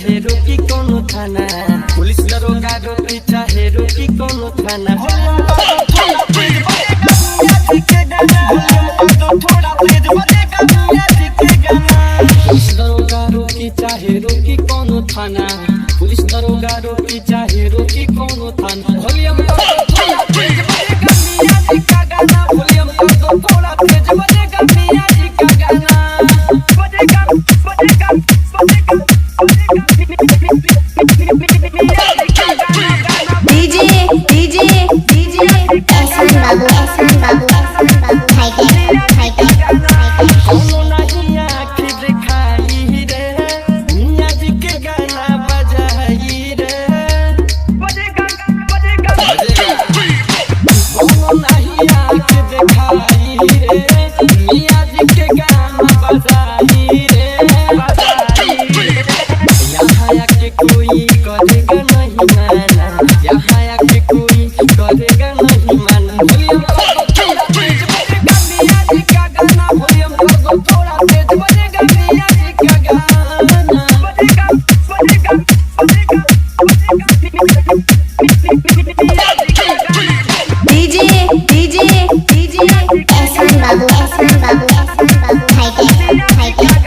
चाहे रोकी कोनो थाना, पुलिस दरोगा रोकी चाहे रोकी कोनो थाना। पुलिस दरोगा रोकी चाहे रोकी कोनो थाना, पुलिस दरोगा रोकी चाहे रोकी कोनो थाना। वॉल्यूम का गाना, वॉल्यूम थोड़ा तेज बजेगा मियां जी का गाना। बजेगा बजेगा बजेगा डीजे डीजे डीजे एहसान बाबू हाई टेक कोनो नहीं आँख दिखाई रे, मियां जी के गाना बजाई रे। बजेगा बजेगा कोनो नहीं आँख दिखाई रे, मियां जी के गाना बजाई रे। यहाँ आके कोई करेगा नहीं माना, यहाँ आके कोई करेगा नहीं माना। वॉल्यूम बजेगा मियां जी का गाना, वॉल्यूम थोड़ा तेज बजेगा मियां जी का गाना। बजेगा बजेगा बजेगा डीजे डीजे डीजे एहसान बाबू हाई टेक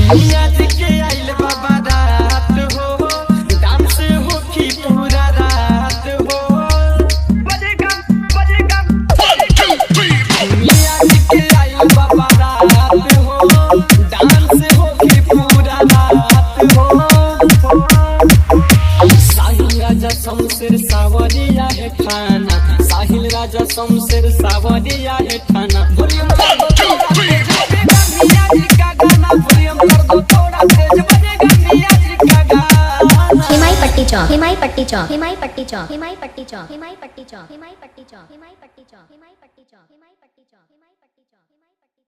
मियां जी के आइल बाबा रात हो, डांस हो की पूरा रात हो। बजेगा बजेगा मियां जी के आइल बाबा रात हो, डांस हो की पूरा रात हो। साहिल राजा शमशेर सावरिया है ठाना, साहिल राजा शमशेर सावरिया है ठाना। वॉल्यूम कर दो थोड़ा तेज बजेगा मियां जी का गाना, वॉल्यूम कर दो थोड़ा तेज बजेगा मियां जी का गाना। हिमाई पट्टी चौक हिमाई पट्टी चौक हिमाई पट्टी चौक हिमाई पट्टी चौक हिमाई पट्टी चौक हिमाई पट्टी चौक हिमाई पट्टी चौक हिमाई पट्टी चौक हिमाई पट्टी चौक हिमाई